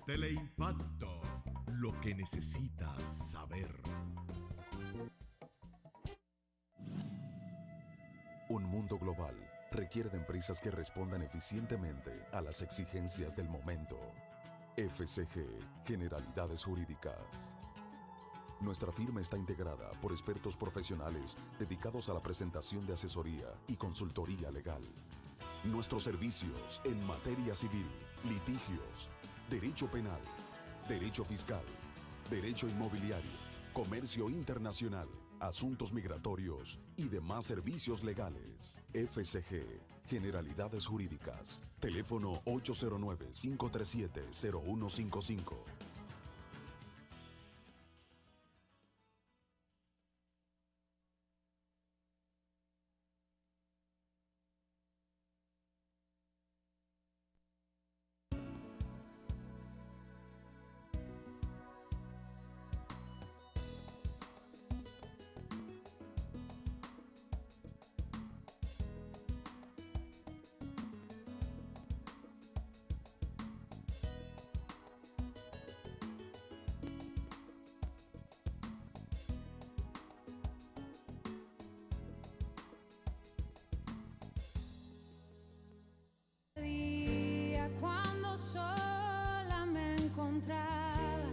Teleimpacto, lo que necesitas saber. Un mundo global requiere de empresas que respondan eficientemente a las exigencias del momento. FCG, Generalidades Jurídicas. Nuestra firma está integrada por expertos profesionales dedicados a la presentación de asesoría y consultoría legal. Nuestros servicios en materia civil, litigios, derecho penal, derecho fiscal, derecho inmobiliario, comercio internacional, asuntos migratorios y demás servicios legales. FCG, Generalidades Jurídicas. Teléfono 809-537-0155. Cuando sola me encontraba,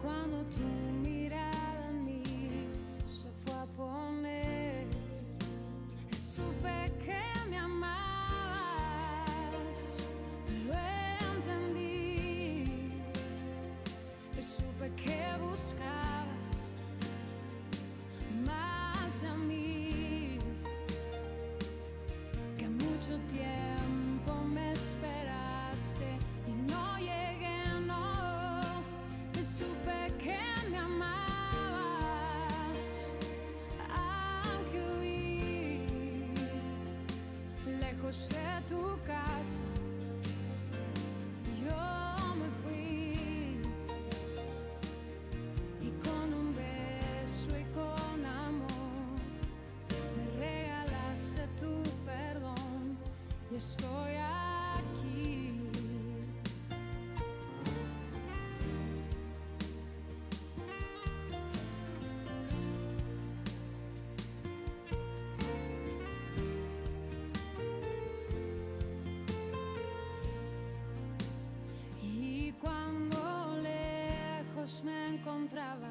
cuando tu mirada en mí se fue a poner, supe que me amabas, lo entendí, supe que buscabas más de mí, que mucho tiempo me esperaste y no llegué, no, y supe que me amabas, aunque huí lejos de tu casa, yo me fui y con un beso y con amor me regalaste tu perdón y estoy aquí. Y cuando lejos me encontraba,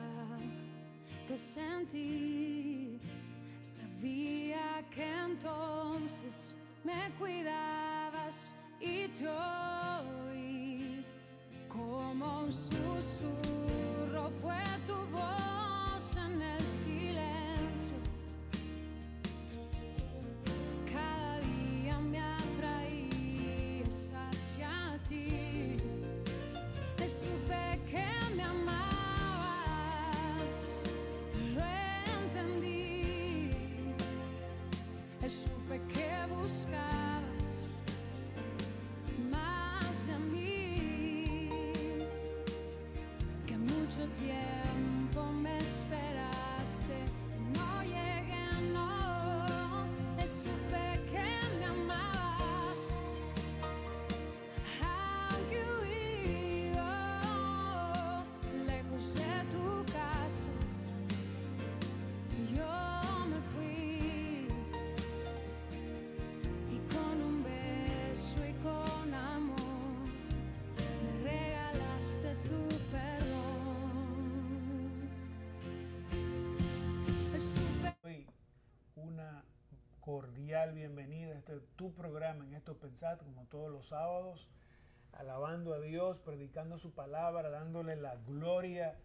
te sentí, sabía que entonces me cuidabas y te oí como un susurro, fue tu voz en el silencio. Cada día me atraías hacia ti, supe que me amabas, lo entendí, supe que buscabas más de mí, que mucho tiempo me esperaste, no llegué, no, supe que me amabas, aunque huí, oh, lejos de tu casa, yo me fui y con un beso y con amor me regalaste tu perdón. Supe Hoy una cordial bienvenida a este tu programa en Esto Pensad, como todos los sábados, alabando a Dios, predicando su palabra, dándole la gloria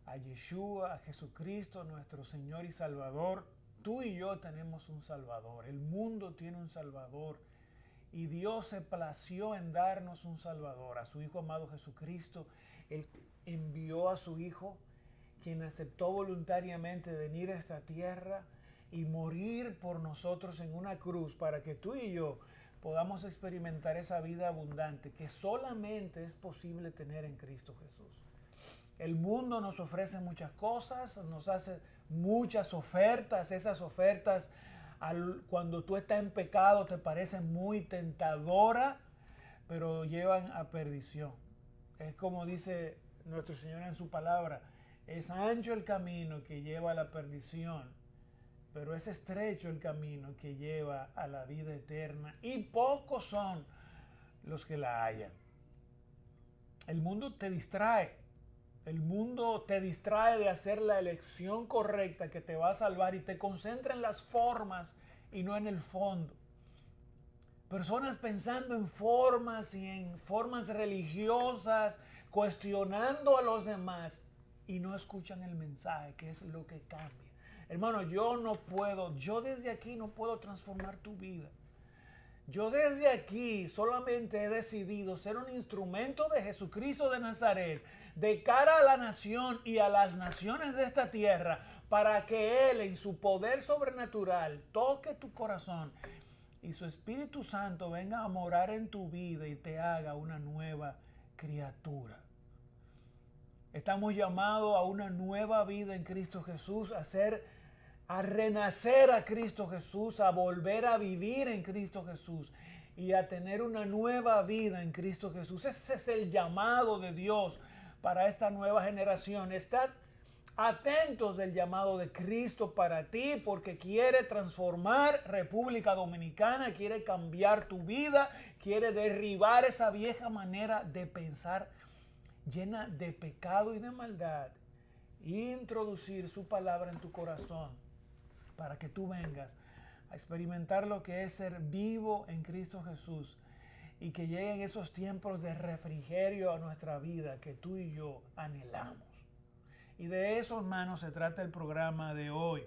a Yeshua, a Jesucristo, nuestro Señor y Salvador. Tú y yo tenemos un Salvador, el mundo tiene un Salvador y Dios se plació en darnos un Salvador, a su Hijo amado Jesucristo. Él envió a su Hijo, quien aceptó voluntariamente venir a esta tierra y morir por nosotros en una cruz para que tú y yo podamos experimentar esa vida abundante que solamente es posible tener en Cristo Jesús. El mundo nos ofrece muchas cosas, nos hace muchas ofertas. Esas ofertas, cuando tú estás en pecado, te parecen muy tentadoras, pero llevan a perdición. Es como dice nuestro Señor en su palabra, es ancho el camino que lleva a la perdición, pero es estrecho el camino que lleva a la vida eterna, y pocos son los que la hallan. El mundo te distrae. El mundo te distrae de hacer la elección correcta que te va a salvar y te concentra en las formas y no en el fondo. Personas pensando en formas y en formas religiosas, cuestionando a los demás y no escuchan el mensaje, que es lo que cambia. Hermano, yo desde aquí no puedo transformar tu vida. Yo desde aquí solamente he decidido ser un instrumento de Jesucristo de Nazaret de cara a la nación y a las naciones de esta tierra, para que Él en su poder sobrenatural toque tu corazón y su Espíritu Santo venga a morar en tu vida y te haga una nueva criatura. Estamos llamados a una nueva vida en Cristo Jesús, a renacer a Cristo Jesús, a volver a vivir en Cristo Jesús y a tener una nueva vida en Cristo Jesús. Ese es el llamado de Dios para esta nueva generación. Estad atentos del llamado de Cristo para ti, porque quiere transformar República Dominicana, quiere cambiar tu vida, quiere derribar esa vieja manera de pensar llena de pecado y de maldad, e introducir su palabra en tu corazón para que tú vengas a experimentar lo que es ser vivo en Cristo Jesús y que lleguen esos tiempos de refrigerio a nuestra vida que tú y yo anhelamos. Y de eso, hermanos, se trata el programa de hoy.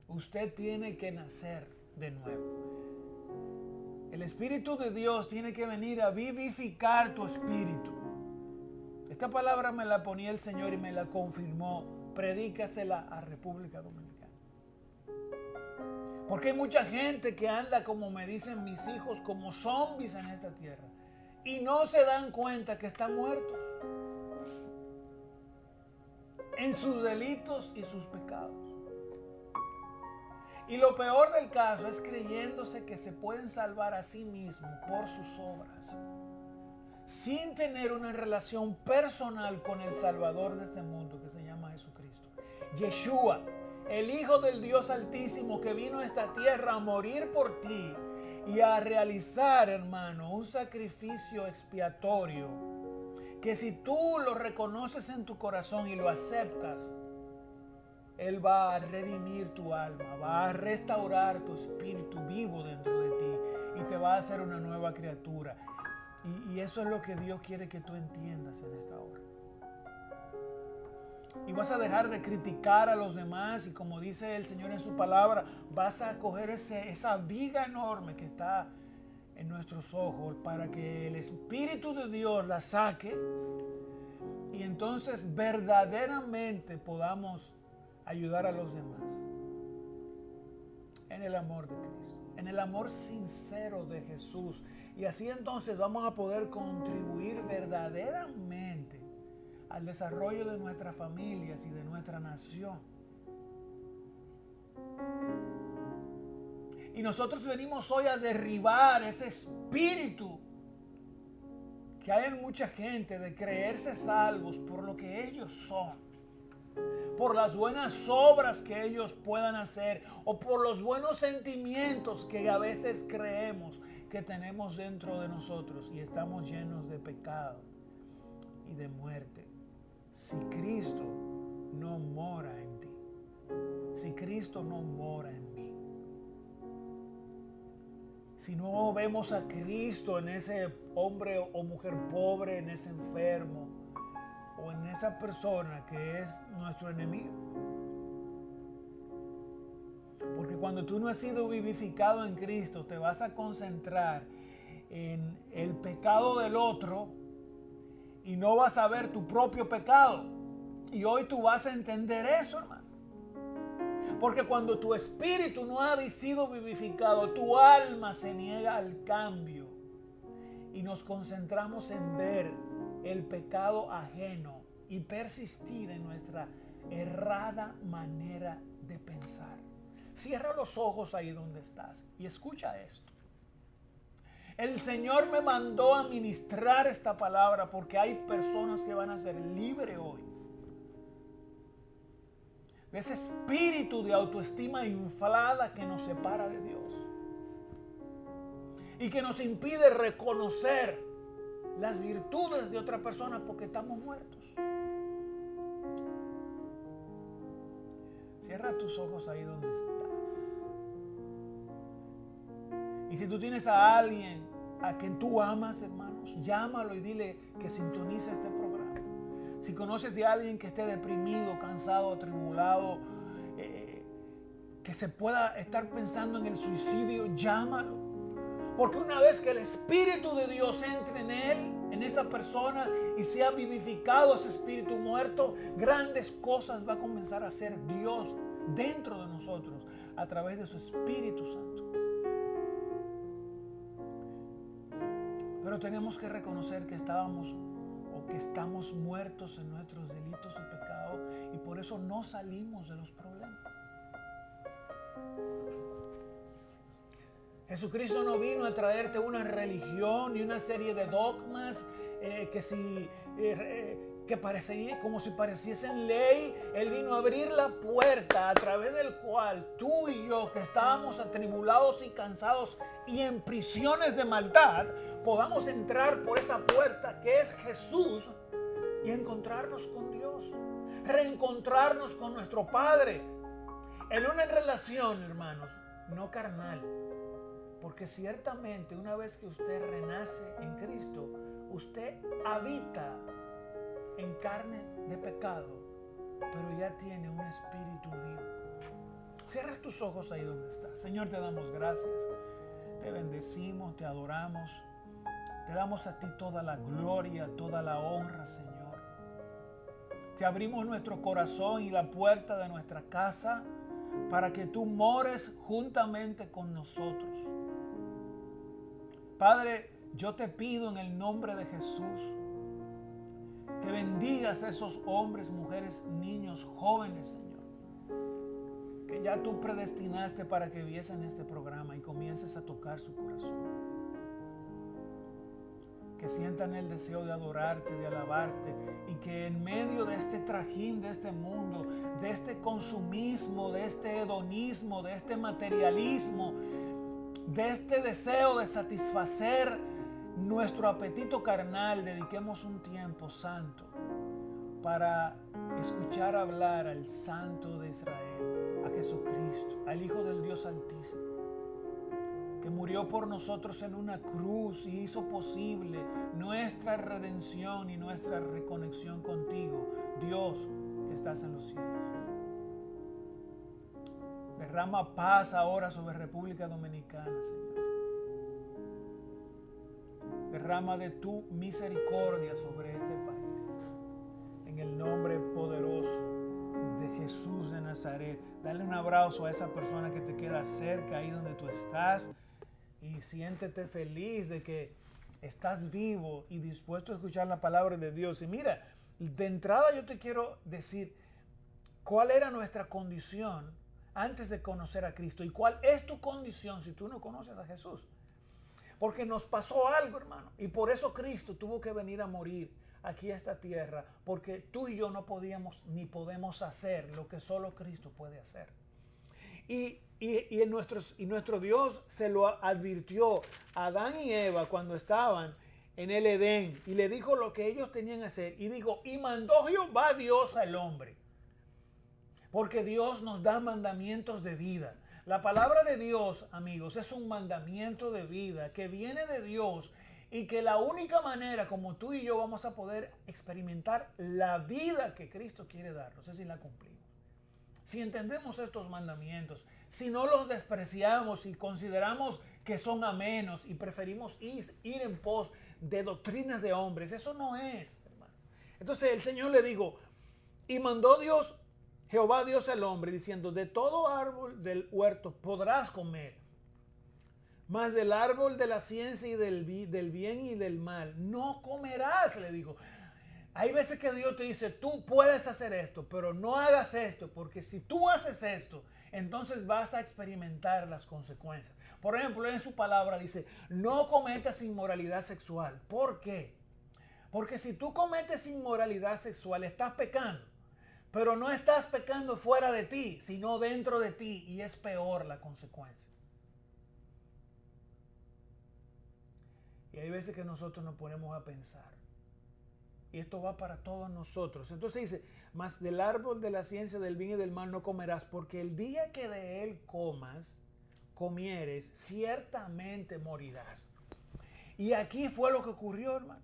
Usted tiene que nacer de nuevo. El Espíritu de Dios tiene que venir a vivificar tu espíritu. Esta palabra me la ponía el Señor y me la confirmó. Predícasela a República Dominicana. Porque hay mucha gente que anda, como me dicen mis hijos, como zombies en esta tierra. Y no se dan cuenta que están muertos en sus delitos y sus pecados. Y lo peor del caso es creyéndose que se pueden salvar a sí mismos por sus obras, sin tener una relación personal con el Salvador de este mundo que se llama Jesucristo. Yeshua, el Hijo del Dios Altísimo, que vino a esta tierra a morir por ti y a realizar, hermano, un sacrificio expiatorio, que si tú lo reconoces en tu corazón y lo aceptas, Él va a redimir tu alma, va a restaurar tu espíritu vivo dentro de ti y te va a hacer una nueva criatura. Y eso es lo que Dios quiere que tú entiendas en esta hora. Y vas a dejar de criticar a los demás y, como dice el Señor en su palabra, vas a coger esa viga enorme que está en nuestros ojos para que el Espíritu de Dios la saque y entonces verdaderamente podamos ayudar a los demás en el amor de Cristo, en el amor sincero de Jesús. Y así entonces vamos a poder contribuir verdaderamente al desarrollo de nuestras familias y de nuestra nación. Y nosotros venimos hoy a derribar ese espíritu que hay en mucha gente de creerse salvos por lo que ellos son, por las buenas obras que ellos puedan hacer o por los buenos sentimientos que a veces creemos que tenemos dentro de nosotros, y estamos llenos de pecado y de muerte. Si Cristo no mora en ti, si Cristo no mora en mí, si no vemos a Cristo en ese hombre o mujer pobre, en ese enfermo o en esa persona que es nuestro enemigo. Porque cuando tú no has sido vivificado en Cristo, te vas a concentrar en el pecado del otro y no vas a ver tu propio pecado. Y hoy tú vas a entender eso, hermano. Porque cuando tu espíritu no ha sido vivificado, tu alma se niega al cambio. Y nos concentramos en ver el pecado ajeno y persistir en nuestra errada manera de pensar. Cierra los ojos ahí donde estás y escucha esto. El Señor me mandó a ministrar esta palabra porque hay personas que van a ser libres hoy de ese espíritu de autoestima inflada que nos separa de Dios y que nos impide reconocer las virtudes de otra persona porque estamos muertos. Cierra tus ojos ahí donde estás. Y si tú tienes a alguien a quien tú amas, hermanos, llámalo y dile que sintonice este programa. Si conoces de alguien que esté deprimido, cansado, atribulado, que se pueda estar pensando en el suicidio, llámalo. Porque una vez que el Espíritu de Dios entre en él, en esa persona, y sea vivificado ese espíritu muerto, grandes cosas va a comenzar a hacer Dios dentro de nosotros a través de su Espíritu Santo. Pero tenemos que reconocer que estamos muertos en nuestros delitos y pecados y por eso no salimos de los problemas. Jesucristo no vino a traerte una religión y una serie de dogmas que parecían como si pareciesen ley. Él vino a abrir la puerta a través del cual tú y yo, que estábamos atribulados y cansados y en prisiones de maldad, podamos entrar por esa puerta que es Jesús y encontrarnos con Dios, reencontrarnos con nuestro Padre en una relación, hermanos, no carnal. Porque ciertamente una vez que usted renace en Cristo, usted habita en carne de pecado, pero ya tiene un espíritu vivo. Cierra tus ojos ahí donde estás. Señor, te damos gracias, te bendecimos, te adoramos, te damos a ti toda la gloria, toda la honra, Señor. Te abrimos nuestro corazón y la puerta de nuestra casa para que tú mores juntamente con nosotros. Padre, yo te pido en el nombre de Jesús que bendigas a esos hombres, mujeres, niños, jóvenes, Señor, que ya tú predestinaste para que viesen este programa y comiences a tocar su corazón. Que sientan el deseo de adorarte, de alabarte, y que en medio de este trajín de este mundo, de este consumismo, de este hedonismo, de este materialismo, de este deseo de satisfacer nuestro apetito carnal, dediquemos un tiempo santo para escuchar hablar al Santo de Israel, a Jesucristo, al Hijo del Dios Altísimo, que murió por nosotros en una cruz y hizo posible nuestra redención y nuestra reconexión contigo, Dios que estás en los cielos. Derrama paz ahora sobre República Dominicana, Señor. Derrama de tu misericordia sobre este país. En el nombre poderoso de Jesús de Nazaret. Dale un abrazo a esa persona que te queda cerca, ahí donde tú estás. Y siéntete feliz de que estás vivo y dispuesto a escuchar la palabra de Dios. Y mira, de entrada yo te quiero decir cuál era nuestra condición antes de conocer a Cristo y cuál es tu condición si tú no conoces a Jesús. Porque nos pasó algo, hermano, y por eso Cristo tuvo que venir a morir aquí a esta tierra, porque tú y yo no podíamos ni podemos hacer lo que solo Cristo puede hacer. Y nuestro Dios se lo advirtió a Adán y Eva cuando estaban en el Edén y le dijo lo que ellos tenían que hacer y dijo, y mandó Jehová Dios al hombre. Porque Dios nos da mandamientos de vida. La palabra de Dios, amigos, es un mandamiento de vida que viene de Dios y que la única manera como tú y yo vamos a poder experimentar la vida que Cristo quiere darnos es si la cumplimos. Si entendemos estos mandamientos, si no los despreciamos y consideramos que son amenos y preferimos ir en pos de doctrinas de hombres, eso no es, hermano. Entonces el Señor le dijo, y mandó Jehová Dios al hombre, diciendo, de todo árbol del huerto podrás comer, mas del árbol de la ciencia y del bien y del mal no comerás, le dijo. Hay veces que Dios te dice, tú puedes hacer esto, pero no hagas esto, porque si tú haces esto, entonces vas a experimentar las consecuencias. Por ejemplo, en su palabra dice, no cometas inmoralidad sexual. ¿Por qué? Porque si tú cometes inmoralidad sexual, estás pecando. Pero no estás pecando fuera de ti, sino dentro de ti, y es peor la consecuencia. Y hay veces que nosotros nos ponemos a pensar. Y esto va para todos nosotros. Entonces dice, mas del árbol de la ciencia del bien y del mal no comerás, porque el día que de él comieres, ciertamente morirás. Y aquí fue lo que ocurrió, hermano.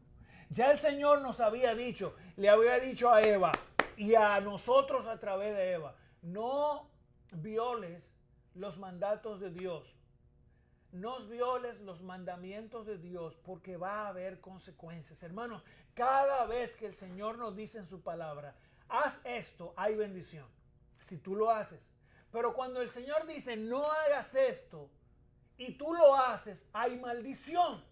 Ya el Señor nos había dicho, le había dicho a Eva y a nosotros a través de Eva, no violes los mandatos de Dios. No violes los mandamientos de Dios porque va a haber consecuencias. Hermanos, cada vez que el Señor nos dice en su palabra, haz esto, hay bendición. Si tú lo haces. Pero cuando el Señor dice, no hagas esto, y tú lo haces, hay maldición.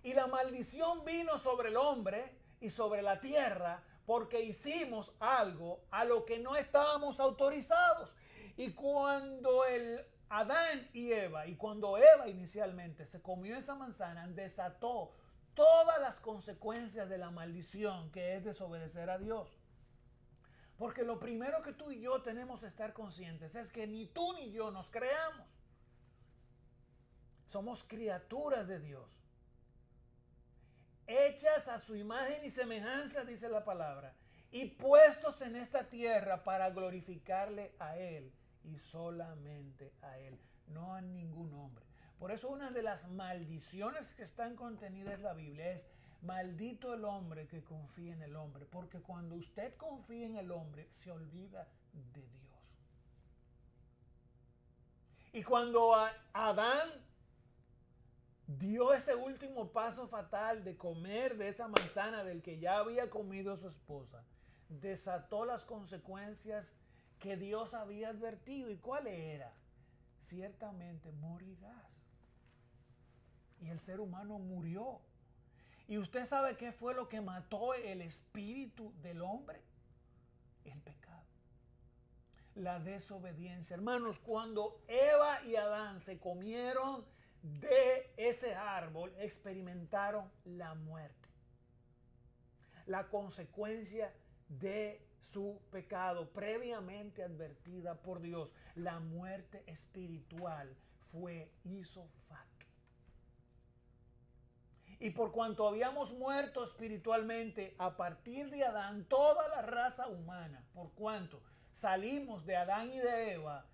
Y la maldición vino sobre el hombre y sobre la tierra porque hicimos algo a lo que no estábamos autorizados. Y cuando Adán y Eva, y cuando Eva inicialmente se comió esa manzana, desató todas las consecuencias de la maldición que es desobedecer a Dios. Porque lo primero que tú y yo tenemos que estar conscientes es que ni tú ni yo nos creamos. Somos criaturas de Dios. Hechas a su imagen y semejanza, dice la palabra, y puestos en esta tierra para glorificarle a Él y solamente a Él, no a ningún hombre. Por eso una de las maldiciones que están contenidas en la Biblia es, maldito el hombre que confía en el hombre, porque cuando usted confía en el hombre, se olvida de Dios. Y cuando Adán dio ese último paso fatal de comer de esa manzana del que ya había comido su esposa, desató las consecuencias que Dios había advertido. ¿Y cuál era? Ciertamente morirás. Y el ser humano murió. ¿Y usted sabe qué fue lo que mató el espíritu del hombre? El pecado. La desobediencia. Hermanos, cuando Eva y Adán se comieron de ese árbol, experimentaron la muerte. La consecuencia de su pecado previamente advertida por Dios. La muerte espiritual fue ipso facto. Y por cuanto habíamos muerto espiritualmente a partir de Adán, toda la raza humana, por cuanto salimos de Adán y de Eva,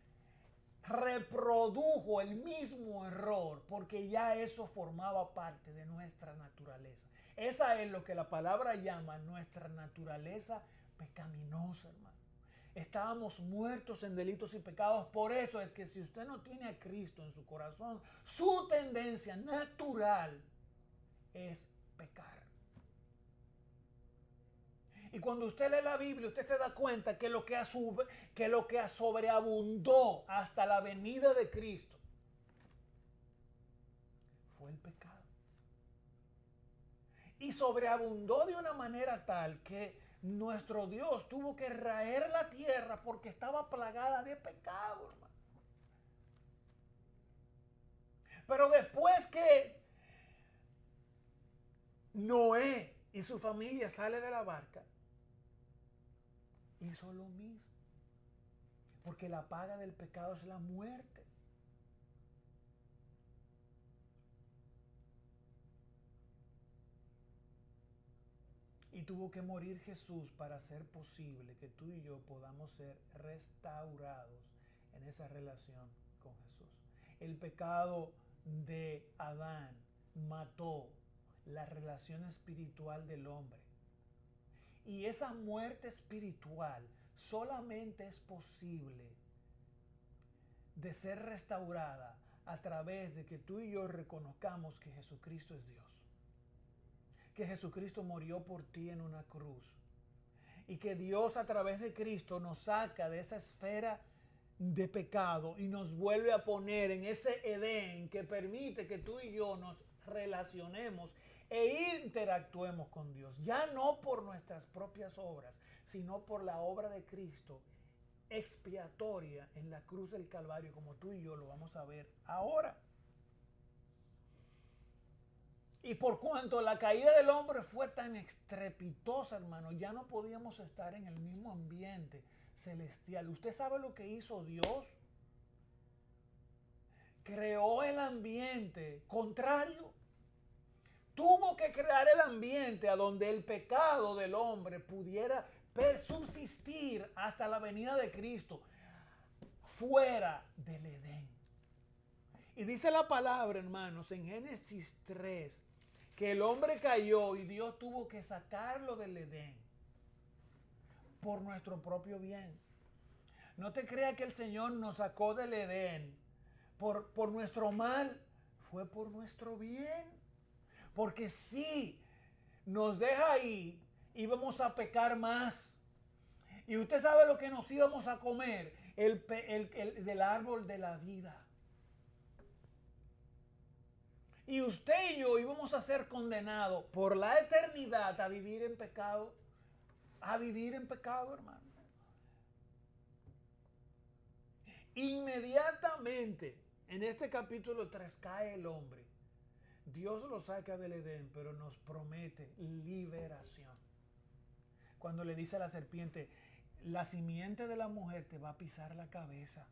reprodujo el mismo error porque ya eso formaba parte de nuestra naturaleza. Esa es lo que la palabra llama nuestra naturaleza pecaminosa, hermano. Estábamos muertos en delitos y pecados. Por eso es que si usted no tiene a Cristo en su corazón, su tendencia natural es pecar. Y cuando usted lee la Biblia, usted se da cuenta que lo que sobreabundó hasta la venida de Cristo fue el pecado. Y sobreabundó de una manera tal que nuestro Dios tuvo que raer la tierra porque estaba plagada de pecado, hermano. Pero después que Noé y su familia sale de la barca, hizo lo mismo. Porque la paga del pecado es la muerte. Y tuvo que morir Jesús para hacer posible que tú y yo podamos ser restaurados en esa relación con Jesús. El pecado de Adán mató la relación espiritual del hombre. Y esa muerte espiritual solamente es posible de ser restaurada a través de que tú y yo reconozcamos que Jesucristo es Dios. Que Jesucristo murió por ti en una cruz. Y que Dios a través de Cristo nos saca de esa esfera de pecado y nos vuelve a poner en ese Edén que permite que tú y yo nos relacionemos e interactuemos con Dios, ya no por nuestras propias obras, sino por la obra de Cristo expiatoria en la cruz del Calvario, como tú y yo lo vamos a ver ahora. Y por cuanto la caída del hombre fue tan estrepitosa, hermano, ya no podíamos estar en el mismo ambiente celestial. ¿Usted sabe lo que hizo Dios? Creó el ambiente contrario. Tuvo que crear el ambiente a donde el pecado del hombre pudiera subsistir hasta la venida de Cristo, fuera del Edén. Y dice la palabra, hermanos, en Génesis 3, que el hombre cayó y Dios tuvo que sacarlo del Edén por nuestro propio bien. No te creas que el Señor nos sacó del Edén por nuestro mal, fue por nuestro bien. Porque si nos deja ahí, íbamos a pecar más. Y usted sabe lo que nos íbamos a comer, el del árbol de la vida. Y usted y yo íbamos a ser condenados por la eternidad a vivir en pecado. A vivir en pecado, hermano. Inmediatamente, en este capítulo 3 cae el hombre. Dios lo saca del Edén, pero nos promete liberación. Cuando le dice a la serpiente, la simiente de la mujer te va a pisar la cabeza.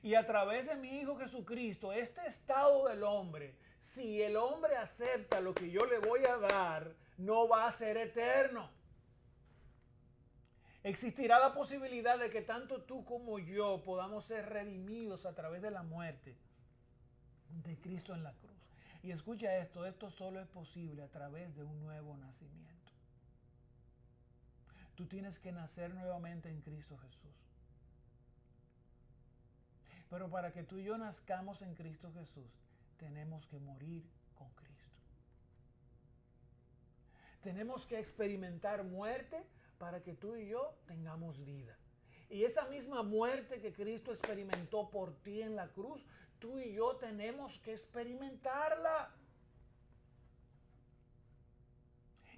Y a través de mi Hijo Jesucristo, este estado del hombre, si el hombre acepta lo que yo le voy a dar, no va a ser eterno. Existirá la posibilidad de que tanto tú como yo podamos ser redimidos a través de la muerte de Cristo en la cruz. Y escucha esto solo es posible a través de un nuevo nacimiento. Tú tienes que nacer nuevamente en Cristo Jesús. Pero para que tú y yo nazcamos en Cristo Jesús, tenemos que morir con Cristo. Tenemos que experimentar muerte para que tú y yo tengamos vida. Y esa misma muerte que Cristo experimentó por ti en la cruz, tú y yo tenemos que experimentarla.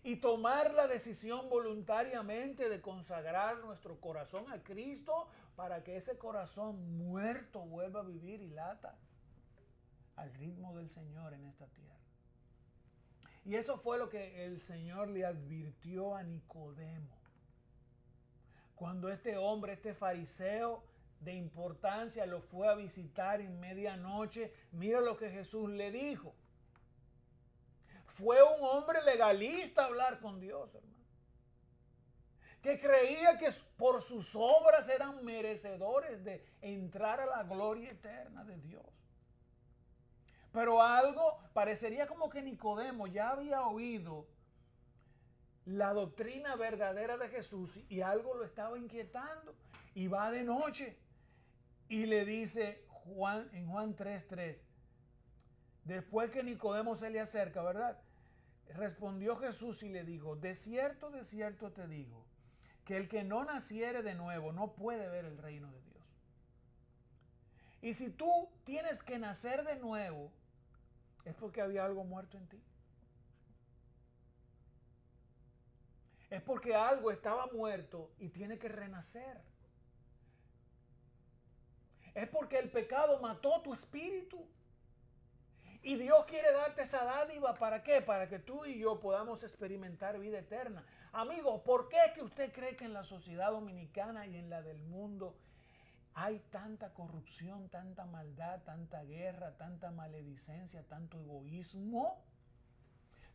Y tomar la decisión voluntariamente de consagrar nuestro corazón a Cristo para que ese corazón muerto vuelva a vivir y lata al ritmo del Señor en esta tierra. Y eso fue lo que el Señor le advirtió a Nicodemo. Cuando este hombre, este fariseo de importancia, lo fue a visitar en medianoche, mira lo que Jesús le dijo. Fue un hombre legalista a hablar con Dios, hermano. Que creía que por sus obras eran merecedores de entrar a la gloria eterna de Dios. Pero algo parecería como que Nicodemo ya había oído la doctrina verdadera de Jesús y algo lo estaba inquietando. Y va de noche y le dice en Juan 3:3, después que Nicodemo se le acerca, ¿verdad? Respondió Jesús y le dijo, de cierto te digo, que el que no naciere de nuevo no puede ver el reino de Dios. Y si tú tienes que nacer de nuevo, es porque había algo muerto en ti. Es porque algo estaba muerto y tiene que renacer. Es porque el pecado mató tu espíritu. Y Dios quiere darte esa dádiva, ¿para qué? Para que tú y yo podamos experimentar vida eterna. Amigo, ¿por qué es que usted cree que en la sociedad dominicana y en la del mundo hay tanta corrupción, tanta maldad, tanta guerra, tanta maledicencia, tanto egoísmo,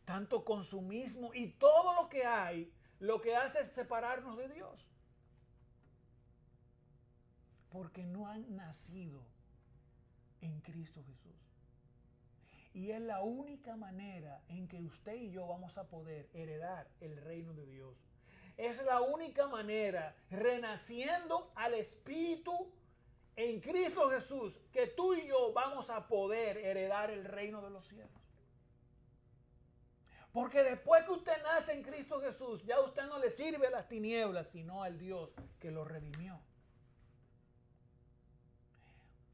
tanto consumismo y todo lo que hay, lo que hace es separarnos de Dios? Porque no han nacido en Cristo Jesús. Y es la única manera en que usted y yo vamos a poder heredar el reino de Dios. Es la única manera, renaciendo al Espíritu en Cristo Jesús, que tú y yo vamos a poder heredar el reino de los cielos. Porque después que usted nace en Cristo Jesús, ya usted no le sirve a las tinieblas, sino al Dios que lo redimió.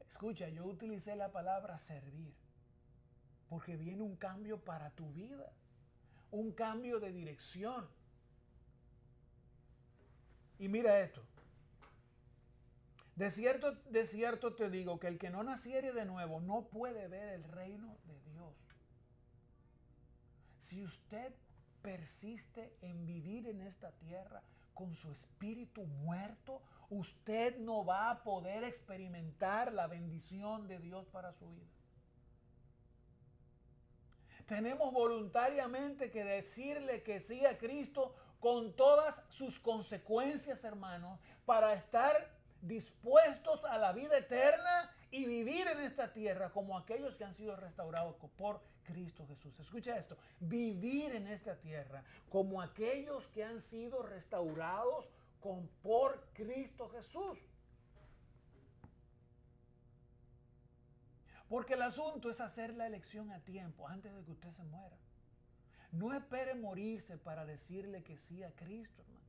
Escucha, yo utilicé la palabra servir, porque viene un cambio para tu vida, un cambio de dirección. Y mira esto. De cierto te digo que el que no naciere de nuevo no puede ver el reino de Dios. Si usted persiste en vivir en esta tierra con su espíritu muerto, usted no va a poder experimentar la bendición de Dios para su vida. Tenemos voluntariamente que decirle que sí a Cristo con todas sus consecuencias, hermanos, para estar dispuestos a la vida eterna y vivir en esta tierra como aquellos que han sido restaurados por Cristo Jesús. Escucha esto, vivir en esta tierra como aquellos que han sido restaurados por Cristo Jesús. Porque el asunto es hacer la elección a tiempo, antes de que usted se muera. No espere morirse para decirle que sí a Cristo, hermano.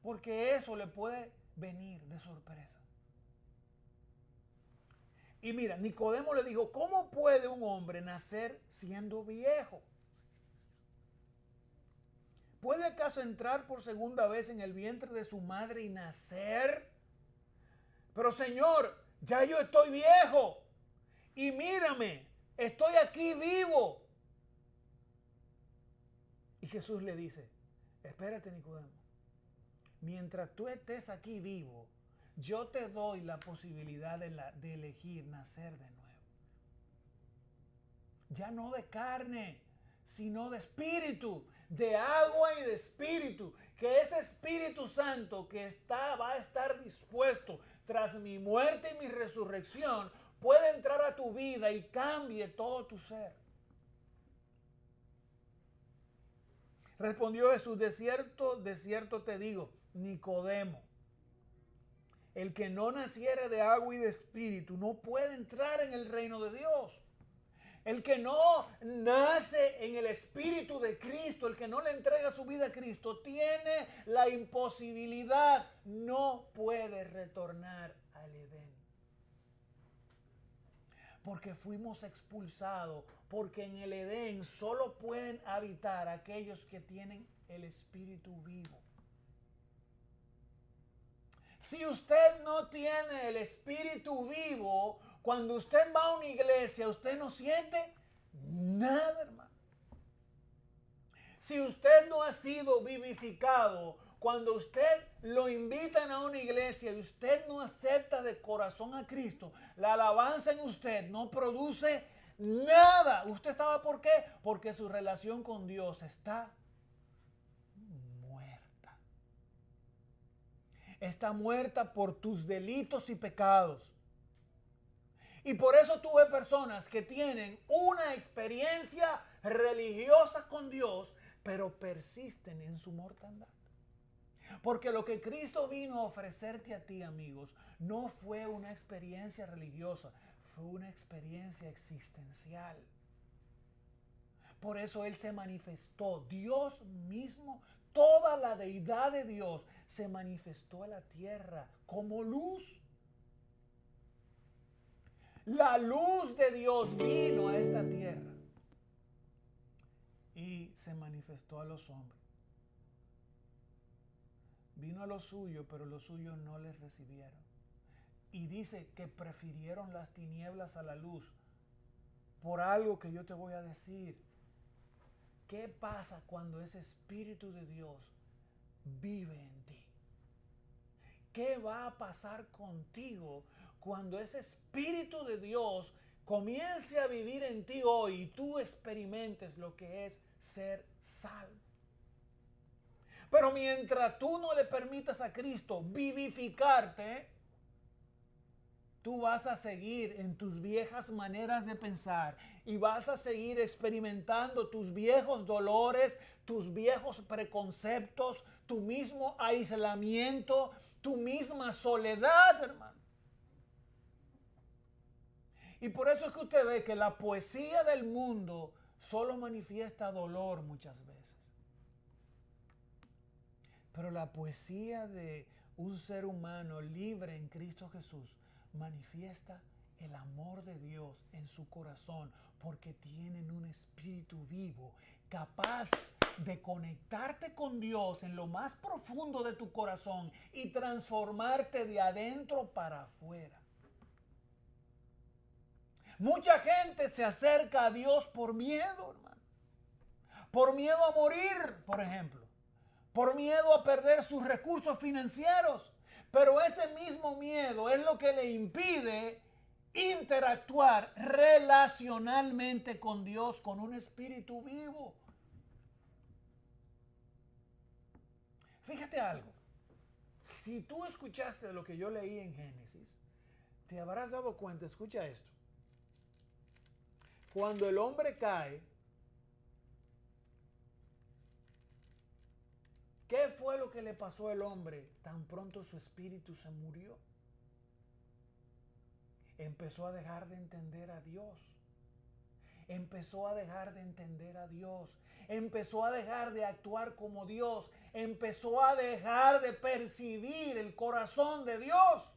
Porque eso le puede venir de sorpresa. Y mira, Nicodemo le dijo, ¿cómo puede un hombre nacer siendo viejo? ¿Puede acaso entrar por segunda vez en el vientre de su madre y nacer? Pero Señor, ya yo estoy viejo y mírame, estoy aquí vivo. Y Jesús le dice, espérate Nicodemo, mientras tú estés aquí vivo, yo te doy la posibilidad de elegir nacer de nuevo. Ya no de carne, sino de espíritu, de agua y de espíritu. Que ese Espíritu Santo que va a estar dispuesto tras mi muerte y mi resurrección, puede entrar a tu vida y cambie todo tu ser. Respondió Jesús, de cierto te digo, Nicodemo, el que no naciere de agua y de espíritu no puede entrar en el reino de Dios. El que no nace en el espíritu de Cristo, el que no le entrega su vida a Cristo, tiene la imposibilidad, no puede retornar al Edén. Porque fuimos expulsados, porque en el Edén solo pueden habitar aquellos que tienen el espíritu vivo. Si usted no tiene el espíritu vivo, cuando usted va a una iglesia, usted no siente nada, hermano. Si usted no ha sido vivificado, cuando usted lo invitan a una iglesia y usted no acepta de corazón a Cristo, la alabanza en usted no produce nada. ¿Usted sabe por qué? Porque su relación con Dios está muerta. Está muerta por tus delitos y pecados. Y por eso tú ves personas que tienen una experiencia religiosa con Dios, pero persisten en su mortandad. Porque lo que Cristo vino a ofrecerte a ti, amigos, no fue una experiencia religiosa, fue una experiencia existencial. Por eso Él se manifestó, Dios mismo, toda la deidad de Dios se manifestó a la tierra como luz. La luz de Dios vino a esta tierra y se manifestó a los hombres. Vino a los suyos, pero los suyos no les recibieron. Y dice que prefirieron las tinieblas a la luz. Por algo que yo te voy a decir. ¿Qué pasa cuando ese Espíritu de Dios vive en ti? ¿Qué va a pasar contigo cuando ese Espíritu de Dios comience a vivir en ti hoy y tú experimentes lo que es ser salvo? Pero mientras tú no le permitas a Cristo vivificarte, tú vas a seguir en tus viejas maneras de pensar y vas a seguir experimentando tus viejos dolores, tus viejos preconceptos, tu mismo aislamiento, tu misma soledad, hermano. Y por eso es que usted ve que la poesía del mundo solo manifiesta dolor muchas veces. Pero la poesía de un ser humano libre en Cristo Jesús manifiesta el amor de Dios en su corazón porque tienen un espíritu vivo capaz de conectarte con Dios en lo más profundo de tu corazón y transformarte de adentro para afuera. Mucha gente se acerca a Dios por miedo, hermano. Por miedo a morir, por ejemplo. Por miedo a perder sus recursos financieros. Pero ese mismo miedo es lo que le impide interactuar relacionalmente con Dios, con un espíritu vivo. Fíjate algo. Si tú escuchaste lo que yo leí en Génesis, te habrás dado cuenta, escucha esto. Cuando el hombre cae, ¿qué fue lo que le pasó al hombre tan pronto su espíritu se murió? Empezó a dejar de entender a Dios. Empezó a dejar de entender a Dios. Empezó a dejar de actuar como Dios. Empezó a dejar de percibir el corazón de Dios.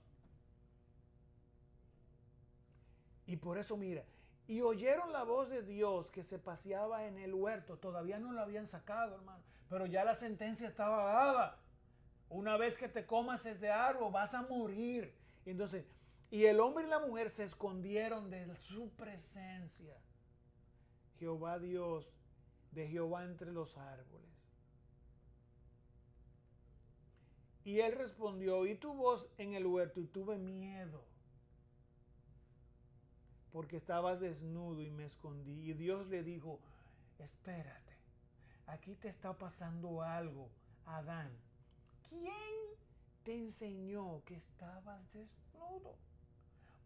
Y por eso mira, y oyeron la voz de Dios que se paseaba en el huerto. Todavía no lo habían sacado, hermano, pero ya la sentencia estaba dada. Una vez que te comas este árbol vas a morir. Entonces, y el hombre y la mujer se escondieron de su presencia. Jehová Dios, de Jehová entre los árboles. Y él respondió, oí tu voz en el huerto y tuve miedo, porque estabas desnudo y me escondí. Y Dios le dijo, espérate, aquí te está pasando algo, Adán. ¿Quién te enseñó que estabas desnudo?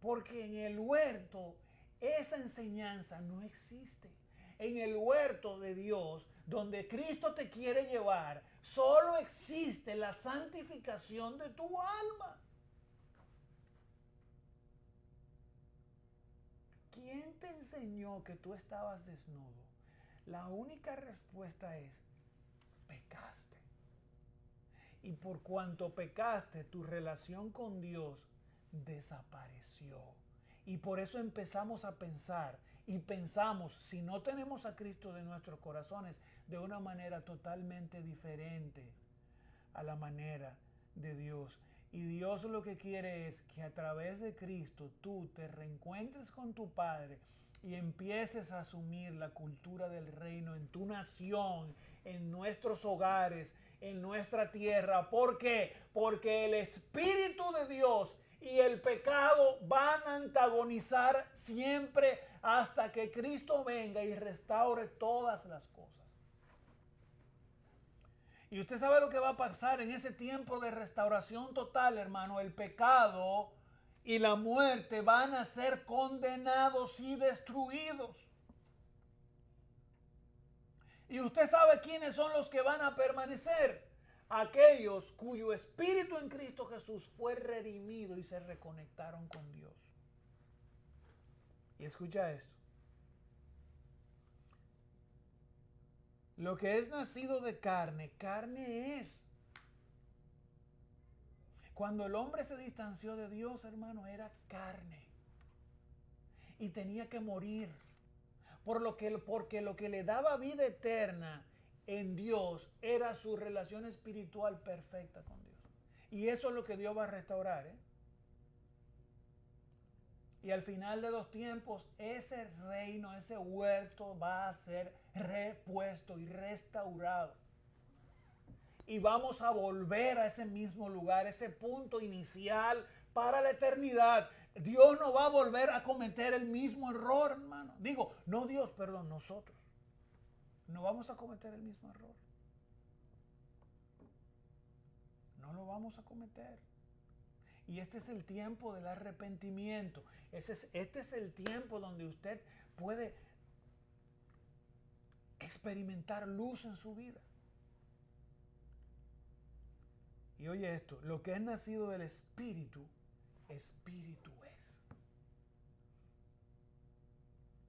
Porque en el huerto esa enseñanza no existe. En el huerto de Dios, donde Cristo te quiere llevar, solo existe la santificación de tu alma. ¿Quién te enseñó que tú estabas desnudo? La única respuesta es, pecaste. Y por cuanto pecaste, tu relación con Dios desapareció. Y por eso empezamos a pensar y pensamos, si no tenemos a Cristo de nuestros corazones, de una manera totalmente diferente a la manera de Dios. Y Dios lo que quiere es que a través de Cristo tú te reencuentres con tu Padre y empieces a asumir la cultura del reino en tu nación, en nuestros hogares, en nuestra tierra. ¿Por qué? Porque el Espíritu de Dios y el pecado van a antagonizar siempre hasta que Cristo venga y restaure todas las cosas. Y usted sabe lo que va a pasar en ese tiempo de restauración total, hermano. El pecado y la muerte van a ser condenados y destruidos. Y usted sabe quiénes son los que van a permanecer. Aquellos cuyo espíritu en Cristo Jesús fue redimido y se reconectaron con Dios. Y escucha esto. Lo que es nacido de carne, carne es. Cuando el hombre se distanció de Dios, hermano, era carne. Y tenía que morir. Porque lo que le daba vida eterna en Dios era su relación espiritual perfecta con Dios. Y eso es lo que Dios va a restaurar, ¿eh? Y al final de los tiempos, ese reino, ese huerto va a ser repuesto y restaurado. Y vamos a volver a ese mismo lugar, ese punto inicial para la eternidad. Dios no va a volver a cometer el mismo error, hermano. Digo, no Dios, perdón, nosotros. No vamos a cometer el mismo error. No lo vamos a cometer. Y este es el tiempo del arrepentimiento. Este es el tiempo donde usted puede experimentar luz en su vida. Y oye esto, lo que es nacido del Espíritu, Espíritu es.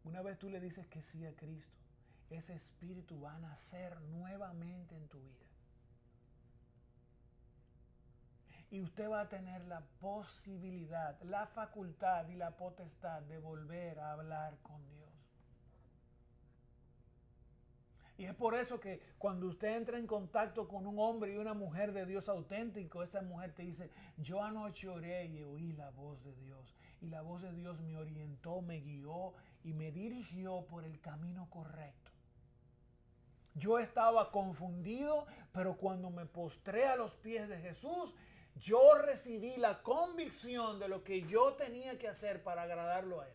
Una vez tú le dices que sí a Cristo, ese Espíritu va a nacer nuevamente en tu vida. Y usted va a tener la posibilidad, la facultad y la potestad de volver a hablar con Dios. Y es por eso que cuando usted entra en contacto con un hombre y una mujer de Dios auténtico, esa mujer te dice, yo anoche oré y oí la voz de Dios. Y la voz de Dios me orientó, me guió y me dirigió por el camino correcto. Yo estaba confundido, pero cuando me postré a los pies de Jesús, yo recibí la convicción de lo que yo tenía que hacer para agradarlo a Él.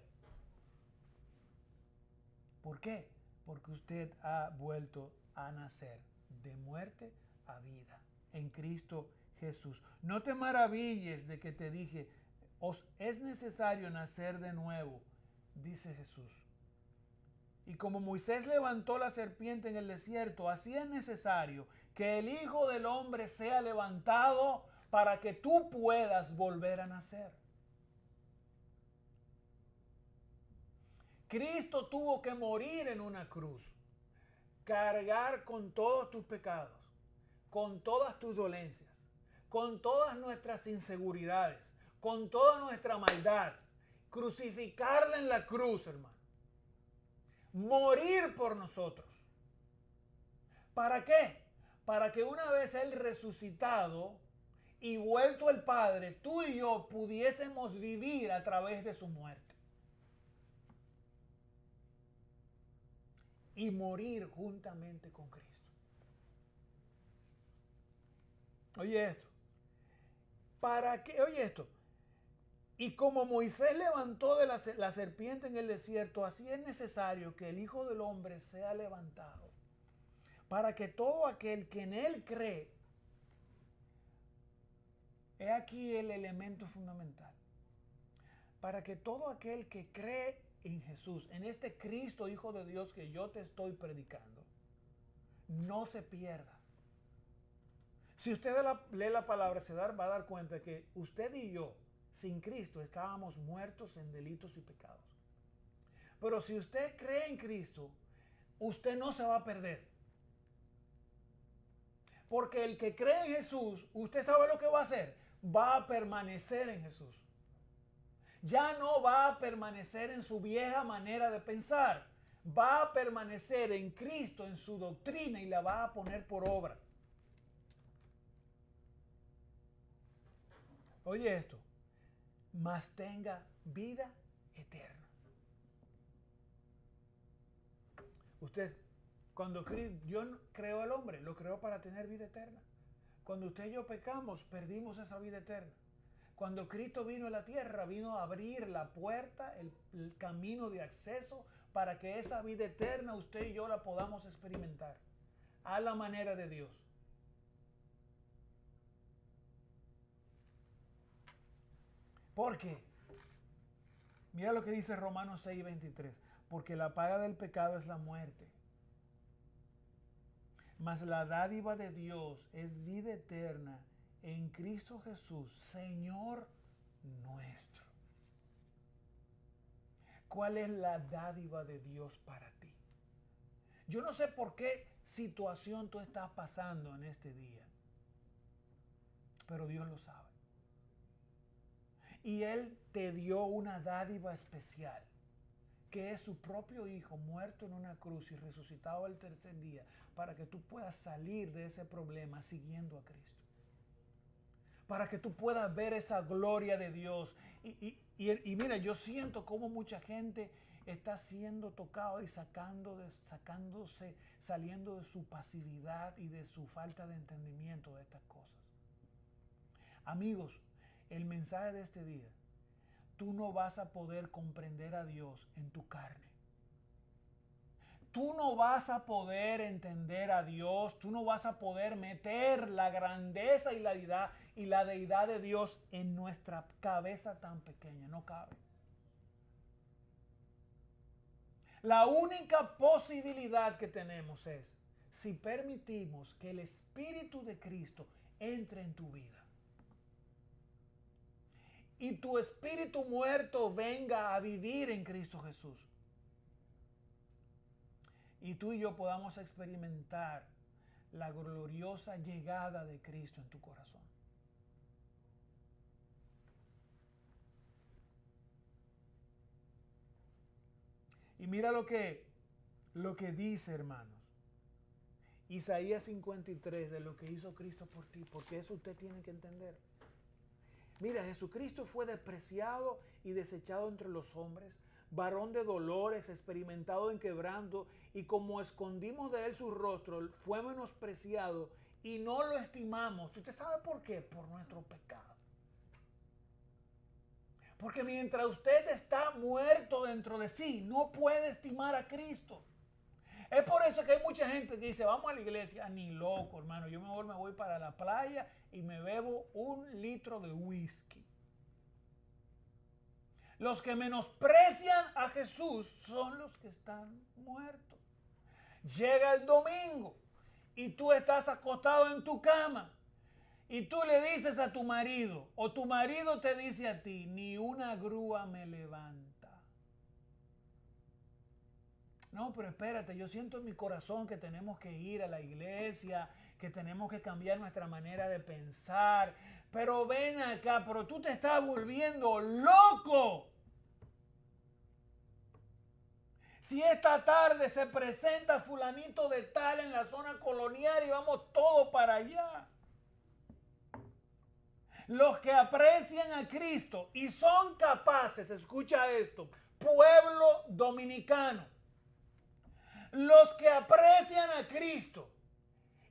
¿Por qué? Porque usted ha vuelto a nacer de muerte a vida en Cristo Jesús. No te maravilles de que te dije, os es necesario nacer de nuevo, dice Jesús. Y como Moisés levantó la serpiente en el desierto, así es necesario que el Hijo del Hombre sea levantado para que tú puedas volver a nacer. Cristo tuvo que morir en una cruz, cargar con todos tus pecados, con todas tus dolencias, con todas nuestras inseguridades, con toda nuestra maldad, crucificarla en la cruz, hermano. Morir por nosotros. ¿Para qué? Para que una vez Él resucitado y vuelto al Padre, tú y yo pudiésemos vivir a través de su muerte. Y morir juntamente con Cristo. Oye esto. ¿Para qué? Oye esto. Y como Moisés levantó de la serpiente en el desierto, así es necesario que el Hijo del Hombre sea levantado, para que todo aquel que en Él cree, he aquí el elemento fundamental, para que todo aquel que cree en Jesús, en este Cristo Hijo de Dios que yo te estoy predicando, no se pierda. Si usted lee la palabra, va a dar cuenta que usted y yo, sin Cristo, estábamos muertos en delitos y pecados. Pero si usted cree en Cristo, usted no se va a perder. Porque el que cree en Jesús, usted sabe lo que va a hacer. Va a permanecer en Jesús. Ya no va a permanecer en su vieja manera de pensar. Va a permanecer en Cristo, en su doctrina, y la va a poner por obra. Oye esto. Mas tenga vida eterna. Usted, cuando Dios creó al hombre, lo creó para tener vida eterna. Cuando usted y yo pecamos, perdimos esa vida eterna. Cuando Cristo vino a la tierra, vino a abrir la puerta, el camino de acceso para que esa vida eterna usted y yo la podamos experimentar a la manera de Dios. Porque, mira lo que dice Romanos 6:23, porque la paga del pecado es la muerte, mas la dádiva de Dios es vida eterna en Cristo Jesús, Señor nuestro. ¿Cuál es la dádiva de Dios para ti? Yo no sé por qué situación tú estás pasando en este día, pero Dios lo sabe. Y Él te dio una dádiva especial, que es su propio Hijo muerto en una cruz y resucitado al tercer día, para que tú puedas salir de ese problema siguiendo a Cristo. Para que tú puedas ver esa gloria de Dios. Y mira, yo siento como mucha gente está siendo tocado y saliendo de su pasividad y de su falta de entendimiento de estas cosas. Amigos, el mensaje de este día: tú no vas a poder comprender a Dios en tu carne. Tú no vas a poder entender a Dios, tú no vas a poder meter la grandeza y la deidad de Dios en nuestra cabeza tan pequeña, no cabe. La única posibilidad que tenemos es si permitimos que el Espíritu de Cristo entre en tu vida. Y tu espíritu muerto venga a vivir en Cristo Jesús. Y tú y yo podamos experimentar la gloriosa llegada de Cristo en tu corazón. Y mira lo que dice, hermanos. Isaías 53 de lo que hizo Cristo por ti, porque eso usted tiene que entender. Mira, Jesucristo fue despreciado y desechado entre los hombres, varón de dolores, experimentado en quebranto, y como escondimos de él su rostro, fue menospreciado y no lo estimamos. ¿Usted sabe por qué? Por nuestro pecado. Porque mientras usted está muerto dentro de sí, no puede estimar a Cristo. Es por eso que hay mucha gente que dice, vamos a la iglesia. Ni loco, hermano. Yo mejor me voy para la playa y me bebo 1 litro de whisky. Los que menosprecian a Jesús son los que están muertos. Llega el domingo y tú estás acostado en tu cama y tú le dices a tu marido, o tu marido te dice a ti, ni una grúa me levanta. No, pero espérate, yo siento en mi corazón que tenemos que ir a la iglesia, que tenemos que cambiar nuestra manera de pensar. Pero ven acá, pero tú te estás volviendo loco. Si esta tarde se presenta fulanito de tal en la zona colonial y vamos todos para allá. Los que aprecian a Cristo y son capaces, escucha esto, pueblo dominicano, los que aprecian a Cristo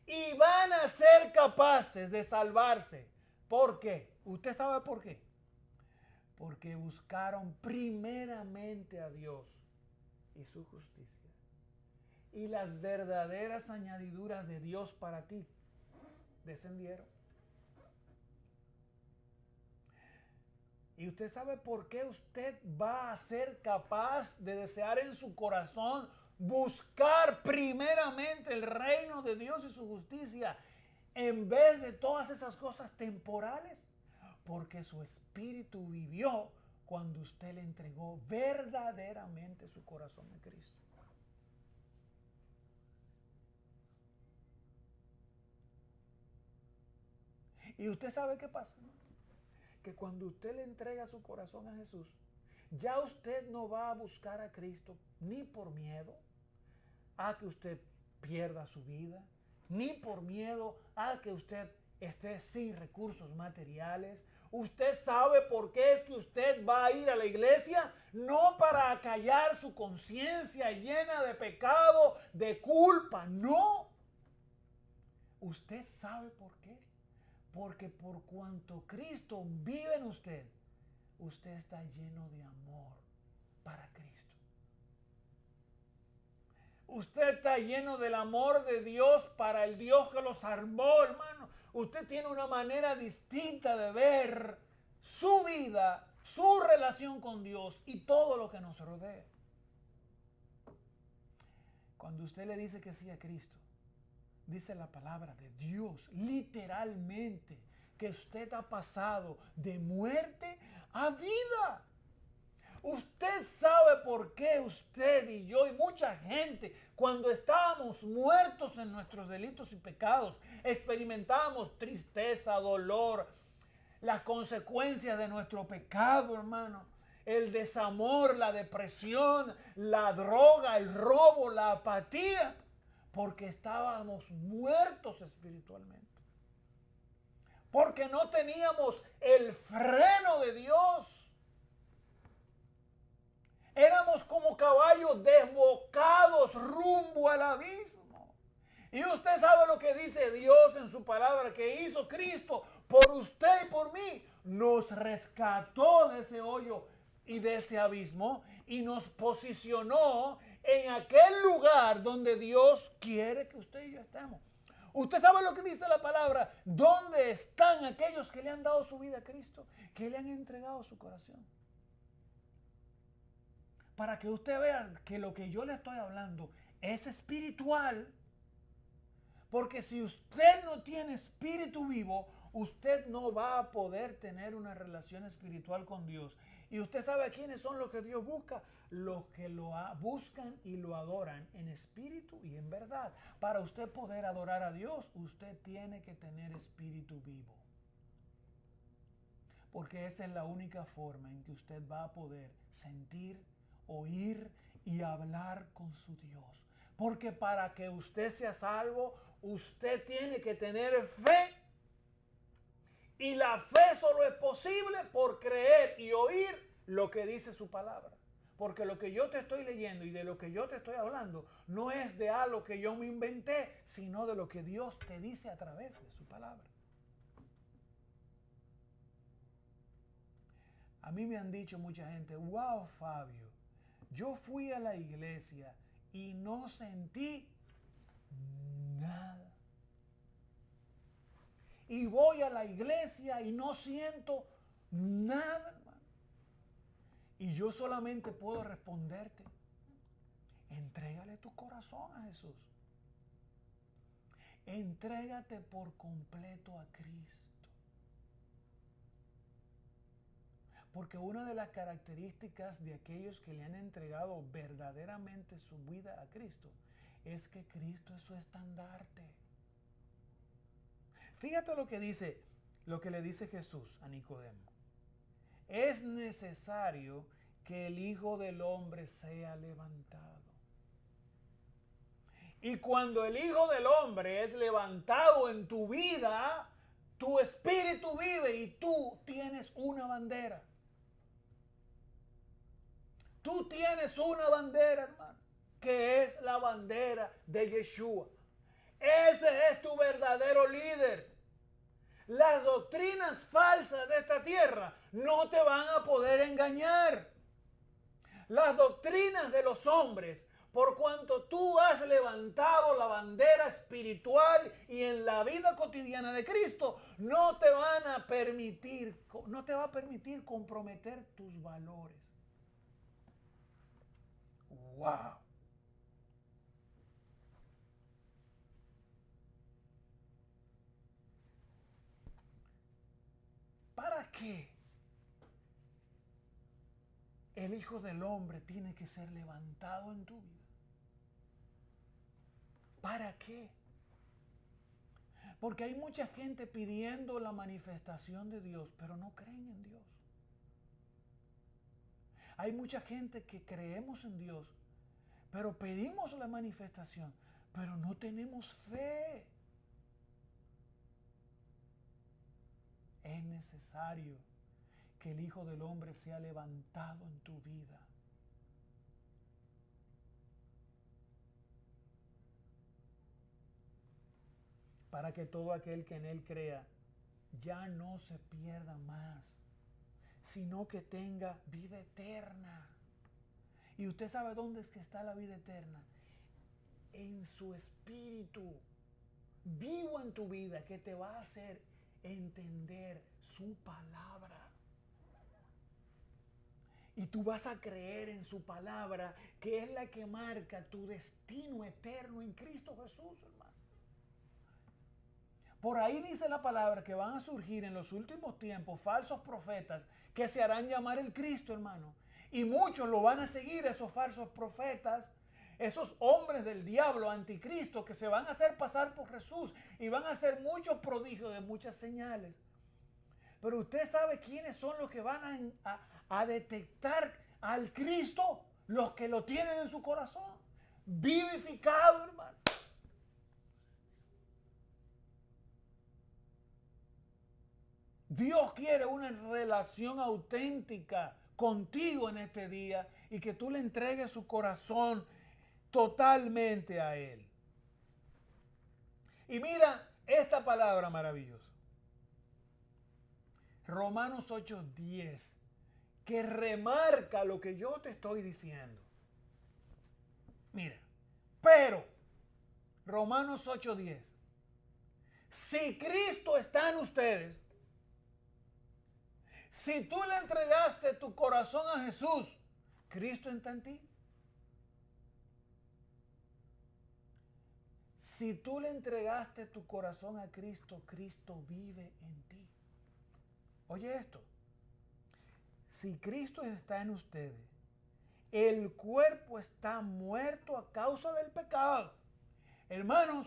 y van a ser capaces de salvarse. ¿Por qué? ¿Usted sabe por qué? Porque buscaron primeramente a Dios y su justicia. Y las verdaderas añadiduras de Dios para ti descendieron. ¿Y usted sabe por qué usted va a ser capaz de desear en su corazón buscar primeramente el reino de Dios y su justicia en vez de todas esas cosas temporales? Porque su espíritu vivió cuando usted le entregó verdaderamente su corazón a Cristo. ¿Y usted sabe qué pasa? Que cuando usted le entrega su corazón a Jesús, ya usted no va a buscar a Cristo ni por miedo a que usted pierda su vida, ni por miedo a que usted esté sin recursos materiales. Usted sabe por qué es que usted va a ir a la iglesia, no para acallar su conciencia llena de pecado, de culpa, no. Usted sabe por qué. Porque por cuanto Cristo vive en usted, usted está lleno de amor para Cristo. Usted está lleno del amor de Dios para el Dios que lo salvó, hermano. Usted tiene una manera distinta de ver su vida, su relación con Dios y todo lo que nos rodea. Cuando usted le dice que sí a Cristo, dice la palabra de Dios, literalmente, que usted ha pasado de muerte a vida. Usted sabe por qué usted y yo y mucha gente, cuando estábamos muertos en nuestros delitos y pecados, experimentábamos tristeza, dolor, las consecuencias de nuestro pecado, hermano. El desamor, la depresión, la droga, el robo, la apatía. Porque estábamos muertos espiritualmente. Porque no teníamos el freno de Dios. Éramos como caballos desbocados rumbo al abismo. Y usted sabe lo que dice Dios en su palabra, que hizo Cristo por usted y por mí. Nos rescató de ese hoyo y de ese abismo y nos posicionó en aquel lugar donde Dios quiere que usted y yo estemos. Usted sabe lo que dice la palabra. ¿Dónde están aquellos que le han dado su vida a Cristo? Que le han entregado su corazón. Para que usted vea que lo que yo le estoy hablando es espiritual. Porque si usted no tiene espíritu vivo, usted no va a poder tener una relación espiritual con Dios. Y usted sabe quiénes son los que Dios busca. Los que lo buscan y lo adoran en espíritu y en verdad. Para usted poder adorar a Dios, usted tiene que tener espíritu vivo. Porque esa es la única forma en que usted va a poder sentir, oír y hablar con su Dios. Porque para que usted sea salvo, usted tiene que tener fe. Y la fe solo es posible por creer y oír lo que dice su palabra. Porque lo que yo te estoy leyendo y de lo que yo te estoy hablando no es de algo que yo me inventé, sino de lo que Dios te dice a través de su palabra. A mí me han dicho mucha gente, wow, Fabio, yo fui a la iglesia y no sentí nada. Y voy a la iglesia y no siento nada, hermano. Y yo solamente puedo responderte, entrégale tu corazón a Jesús. Entrégate por completo a Cristo. Porque una de las características de aquellos que le han entregado verdaderamente su vida a Cristo es que Cristo es su estandarte. Fíjate lo que le dice Jesús a Nicodemo. Es necesario que el Hijo del Hombre sea levantado. Y cuando el Hijo del Hombre es levantado en tu vida, tu espíritu vive y tú tienes una bandera. Tú tienes una bandera, hermano, que es la bandera de Yeshua. Ese es tu verdadero líder. Las doctrinas falsas de esta tierra no te van a poder engañar. Las doctrinas de los hombres, por cuanto tú has levantado la bandera espiritual y en la vida cotidiana de Cristo, no te va a permitir comprometer tus valores. ¡Wow! ¿Para qué el Hijo del Hombre tiene que ser levantado en tu vida? ¿Para qué? Porque hay mucha gente pidiendo la manifestación de Dios, pero no creen en Dios. Hay mucha gente que creemos en Dios, pero pedimos la manifestación, pero no tenemos fe. Es necesario que el Hijo del Hombre sea levantado en tu vida. Para que todo aquel que en Él crea ya no se pierda más, sino que tenga vida eterna. Y usted sabe dónde es que está la vida eterna. En su espíritu vivo en tu vida, que te va a hacer entender su palabra. Y tú vas a creer en su palabra, que es la que marca tu destino eterno en Cristo Jesús, hermano. Por ahí dice la palabra que van a surgir en los últimos tiempos falsos profetas que se harán llamar el Cristo, hermano. Y muchos lo van a seguir, esos falsos profetas, esos hombres del diablo, anticristo, que se van a hacer pasar por Jesús y van a hacer muchos prodigios de muchas señales. Pero usted sabe quiénes son los que van a detectar al Cristo, los que lo tienen en su corazón, vivificado, hermano. Dios quiere una relación auténtica contigo en este día y que tú le entregues su corazón totalmente a Él. Y mira esta palabra maravillosa. Romanos 8:10, que remarca lo que yo te estoy diciendo. Mira, pero, Romanos 8:10, si Cristo está en ustedes, si tú le entregaste tu corazón a Jesús, ¿Cristo está en ti? Si tú le entregaste tu corazón a Cristo, Cristo vive en ti. Oye esto, si Cristo está en ustedes, el cuerpo está muerto a causa del pecado. Hermanos,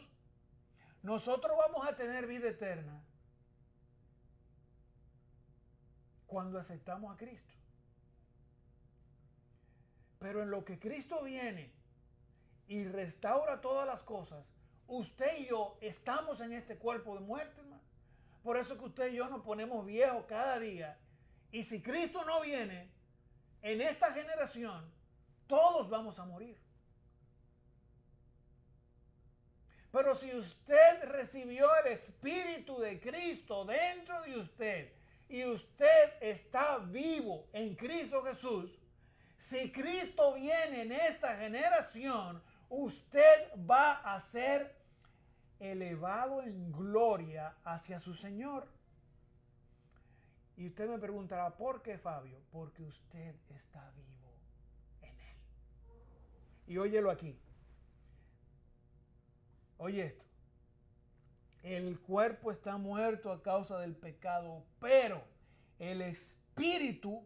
nosotros vamos a tener vida eterna cuando aceptamos a Cristo. Pero en lo que Cristo viene y restaura todas las cosas, usted y yo estamos en este cuerpo de muerte, hermano. Por eso que usted y yo nos ponemos viejos cada día. Y si Cristo no viene, en esta generación, todos vamos a morir. Pero si usted recibió el Espíritu de Cristo dentro de usted y usted está vivo en Cristo Jesús, si Cristo viene en esta generación, usted va a ser elevado en gloria hacia su Señor. Y usted me preguntará, ¿por qué, Fabio? Porque usted está vivo en Él. Y óyelo aquí. Oye esto. El cuerpo está muerto a causa del pecado, pero el espíritu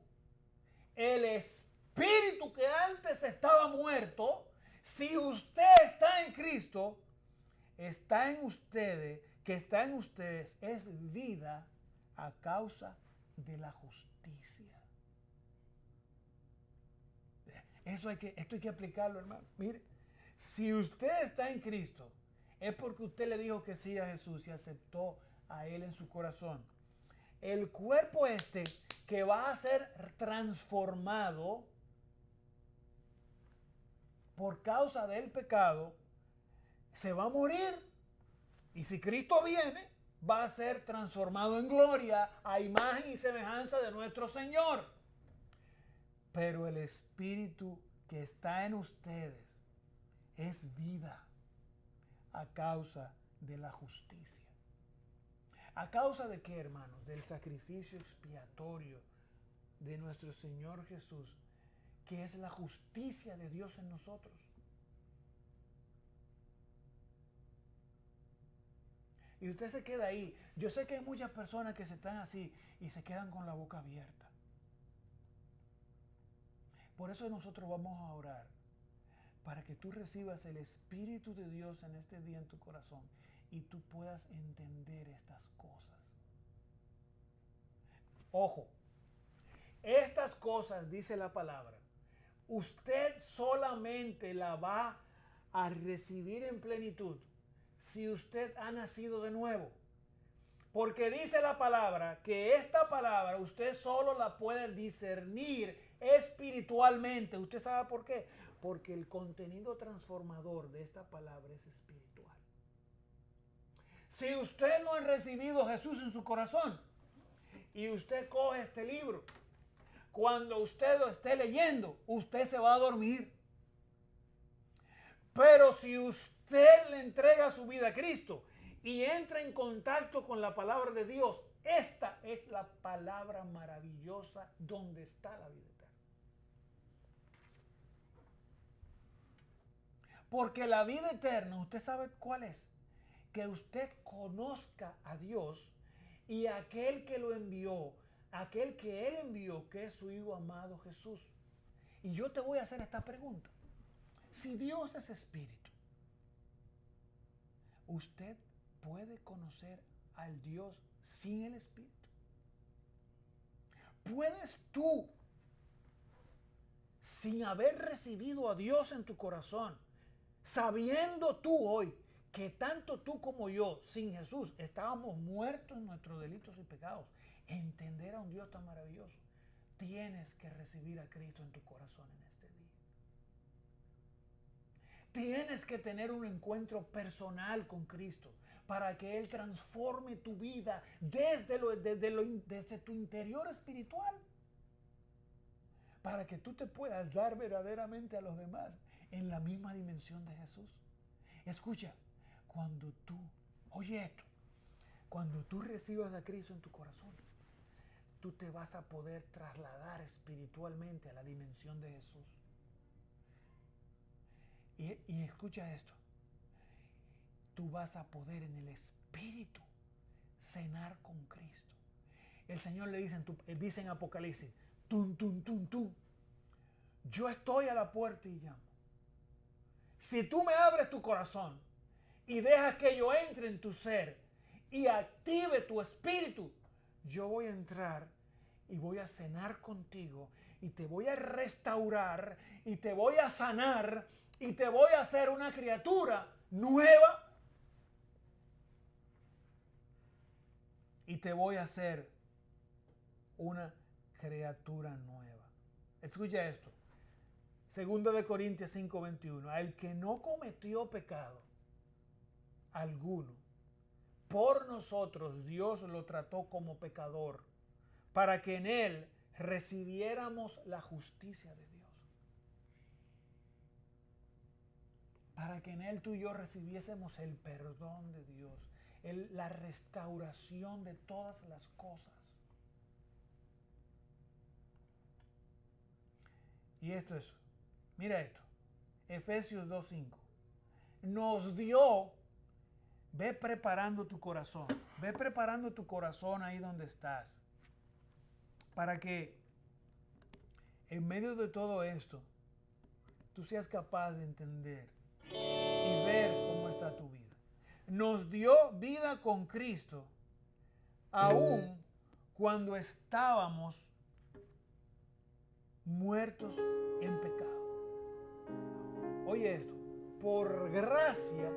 que antes estaba muerto, si usted está en Cristo, está en ustedes, que está en ustedes, es vida a causa de la justicia. Esto hay que aplicarlo, hermano. Mire, si usted está en Cristo, es porque usted le dijo que sí a Jesús y aceptó a Él en su corazón. El cuerpo que va a ser transformado por causa del pecado, se va a morir. Y si Cristo viene, va a ser transformado en gloria a imagen y semejanza de nuestro Señor. Pero el Espíritu que está en ustedes es vida a causa de la justicia. ¿A causa de qué, hermanos? Del sacrificio expiatorio de nuestro Señor Jesús, que es la justicia de Dios en nosotros. Y usted se queda ahí. Yo sé que hay muchas personas que se están así y se quedan con la boca abierta. Por eso nosotros vamos a orar para que tú recibas el Espíritu de Dios en este día en tu corazón y tú puedas entender estas cosas. Ojo, estas cosas, dice la palabra, usted solamente la va a recibir en plenitud si usted ha nacido de nuevo. Porque dice la palabra que esta palabra usted solo la puede discernir espiritualmente. ¿Usted sabe por qué? Porque el contenido transformador de esta palabra es espiritual. Si usted no ha recibido a Jesús en su corazón y usted coge este libro, cuando usted lo esté leyendo, usted se va a dormir. Pero si usted le entrega su vida a Cristo y entra en contacto con la palabra de Dios, esta es la palabra maravillosa donde está la vida eterna. Porque la vida eterna, ¿usted sabe cuál es? Que usted conozca a Dios y a aquel que lo envió, aquel que Él envió, que es su Hijo amado Jesús. Y yo te voy a hacer esta pregunta. Si Dios es espíritu, ¿usted puede conocer al Dios sin el espíritu? ¿Puedes tú, sin haber recibido a Dios en tu corazón, sabiendo tú hoy que tanto tú como yo, sin Jesús, estábamos muertos en nuestros delitos y pecados, entender a un Dios tan maravilloso? Tienes que recibir a Cristo en tu corazón en este día. Tienes que tener un encuentro personal con Cristo para que Él transforme tu vida desde tu interior espiritual, para que tú te puedas dar verdaderamente a los demás en la misma dimensión de Jesús. Escucha, oye esto, cuando tú recibas a Cristo en tu corazón, tú te vas a poder trasladar espiritualmente a la dimensión de Jesús. Y escucha esto, tú vas a poder en el Espíritu cenar con Cristo. El Señor le dice en Apocalipsis, tum, tum, tum, tum, yo estoy a la puerta y llamo. Si tú me abres tu corazón y dejas que yo entre en tu ser y active tu espíritu, yo voy a entrar y voy a cenar contigo y te voy a restaurar y te voy a sanar y te voy a hacer una criatura nueva. Y te voy a hacer una criatura nueva. Escucha esto. 2 de Corintios 5:21. Al que no cometió pecado alguno, por nosotros Dios lo trató como pecador, para que en él recibiéramos la justicia de Dios. Para que en él tú y yo recibiésemos el perdón de Dios, la restauración de todas las cosas. Y esto es, mira esto, Efesios 2:5. Nos dio, ve preparando tu corazón ahí donde estás, para que en medio de todo esto tú seas capaz de entender y ver cómo está tu vida. Nos dio vida con Cristo, aun cuando estábamos muertos en pecado. Oye esto, por gracia,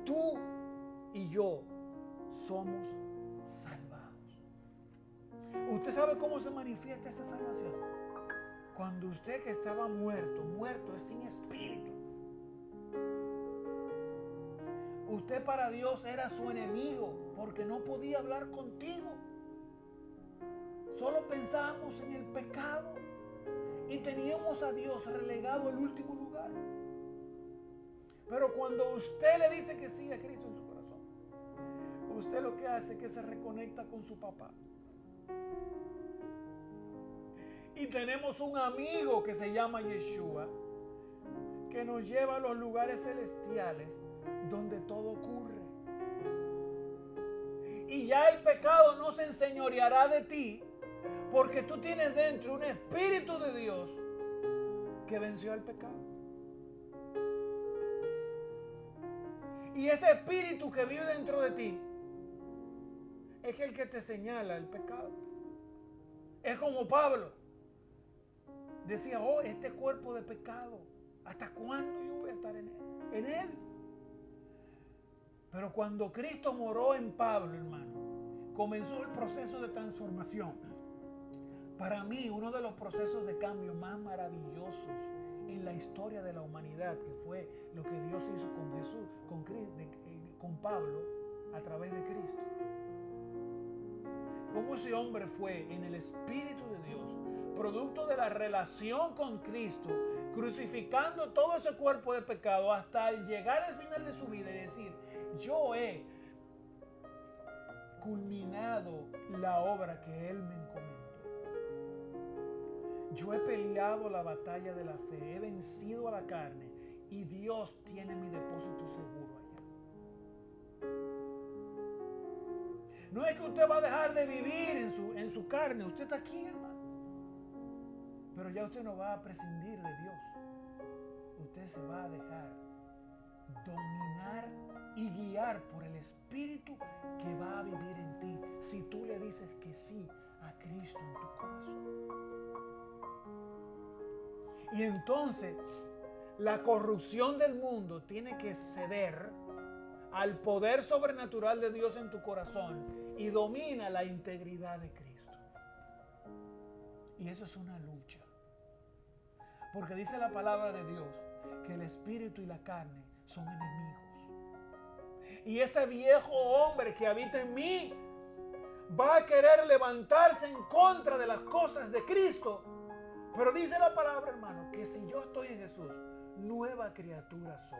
tú y yo somos salvados. ¿Usted sabe cómo se manifiesta esta salvación? Cuando usted que estaba muerto es sin espíritu. Usted para Dios era su enemigo porque no podía hablar contigo. Solo pensábamos en el pecado y teníamos a Dios relegado al último lugar. Pero cuando usted le dice que sí a Cristo en su corazón, usted lo que hace es que se reconecta con su papá. Y tenemos un amigo que se llama Yeshua, que nos lleva a los lugares celestiales donde todo ocurre. Y ya el pecado no se enseñoreará de ti, porque tú tienes dentro un espíritu de Dios que venció el pecado. Y ese espíritu que vive dentro de ti es el que te señala el pecado. Es como Pablo decía, oh, este cuerpo de pecado, ¿hasta cuándo yo voy a estar en él? En él. Pero cuando Cristo moró en Pablo, hermano, comenzó el proceso de transformación. Para mí, uno de los procesos de cambio más maravillosos en la historia de la humanidad, que fue lo que Dios hizo con Jesús, con Pablo, a través de Cristo. Cómo ese hombre fue en el Espíritu de Dios, producto de la relación con Cristo, crucificando todo ese cuerpo de pecado hasta llegar al final de su vida y decir, yo he culminado la obra que Él me encomendó. Yo he peleado la batalla de la fe, he vencido a la carne y Dios tiene mi depósito seguro allá. No es que usted va a dejar de vivir en su carne, usted está aquí, hermano. Pero ya usted no va a prescindir de Dios. Usted se va a dejar dominar y guiar por el Espíritu que va a vivir en ti si tú le dices que sí a Cristo en tu corazón. Y entonces la corrupción del mundo tiene que ceder al poder sobrenatural de Dios en tu corazón y domina la integridad de Cristo. Y eso es una lucha. Porque dice la palabra de Dios que el espíritu y la carne son enemigos. Y ese viejo hombre que habita en mí va a querer levantarse en contra de las cosas de Cristo. Pero dice la palabra, hermano, que si yo estoy en Jesús, nueva criatura soy.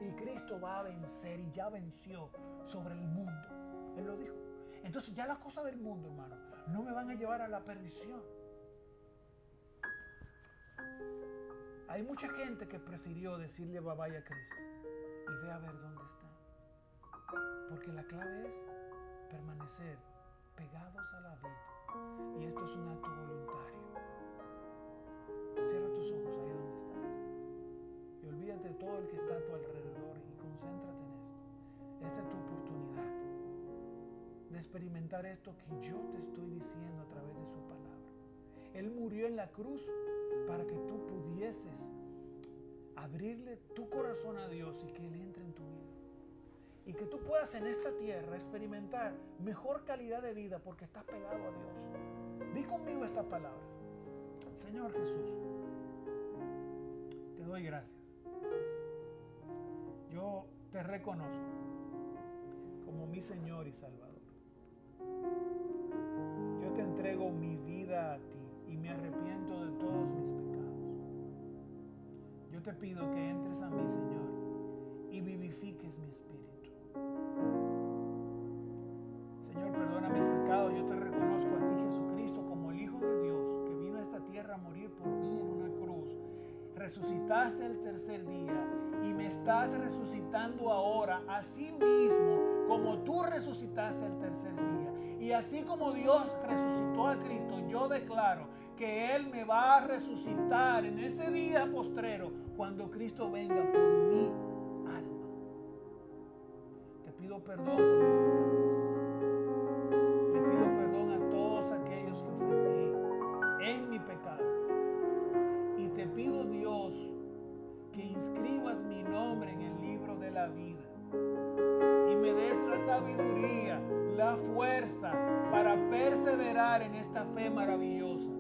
Y Cristo va a vencer y ya venció sobre el mundo. Él lo dijo. Entonces ya las cosas del mundo, hermano, no me van a llevar a la perdición. Hay mucha gente que prefirió decirle bye bye a Cristo y ve a ver dónde está. Porque la clave es permanecer pegados a la vida. Y esto es un acto voluntario. Cierra tus ojos ahí donde estás. Y olvídate de todo el que está a tu alrededor y concéntrate en esto. Esta es tu oportunidad de experimentar esto que yo te estoy diciendo a través de su palabra. Él murió en la cruz para que tú pudieses abrirle tu corazón a Dios y que Él entre en tu vida. Y que tú puedas en esta tierra experimentar mejor calidad de vida porque estás pegado a Dios. Di conmigo estas palabras. Señor Jesús, te doy gracias. Yo te reconozco como mi Señor y Salvador. Yo te entrego mi vida a ti y me arrepiento de todos mis pecados. Yo te pido que entres a mí, Señor, y vivifiques mi espíritu. Señor, perdona mis pecados. Yo te reconozco a ti, Jesucristo, como el Hijo de Dios, que vino a esta tierra a morir por mí en una cruz. Resucitaste el tercer día y me estás resucitando ahora, así mismo como tú resucitaste el tercer día. Y así como Dios resucitó a Cristo, yo declaro que Él me va a resucitar en ese día postrero cuando Cristo venga por mi alma. Te pido perdón por mis pecados. Le pido perdón a todos aquellos que ofendí en mi pecado. Y te pido, Dios, que inscribas mi nombre en el libro de la vida y me des la sabiduría, la fuerza para perseverar en esta fe maravillosa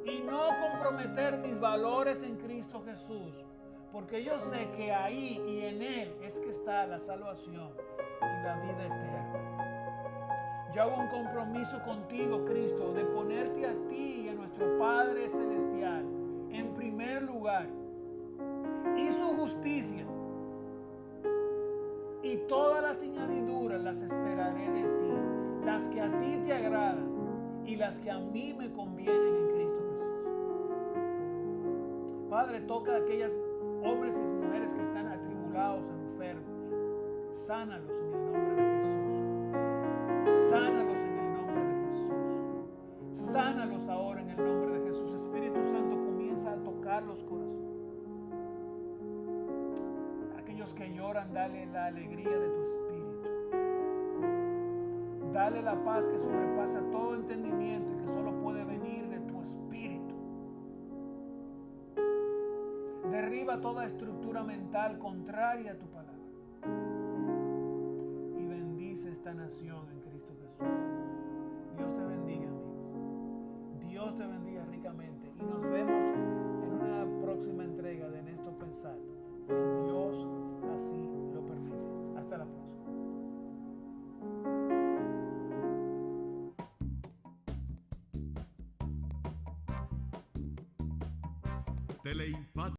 y no comprometer mis valores en Cristo Jesús, porque yo sé que ahí y en Él es que está la salvación y la vida eterna. Yo hago un compromiso contigo, Cristo, de ponerte a ti y a nuestro Padre Celestial en primer lugar y su justicia, y todas las añadiduras las esperaré de ti, las que a ti te agradan y las que a mí me convienen en Cristo Jesús. Padre, toca a aquellos hombres y mujeres que están atribulados, enfermos. Sánalos en el nombre de Jesús. Sánalos en el nombre de Jesús. Sánalos ahora en el nombre de Jesús. Espíritu Santo, comienza a tocar los corazones. Aquellos que lloran, dale la alegría de tu espíritu. Dale la paz que sobrepasa todo entendimiento y que solo puede venir de tu espíritu. Derriba toda estructura mental contraria a tu palabra. Y bendice esta nación en Cristo Jesús. Dios te bendiga, amigos. Dios te bendiga ricamente. Y nos vemos en una próxima entrega de En Esto Pensar, si Dios así lo permite. Hasta la próxima. Teleimpacto.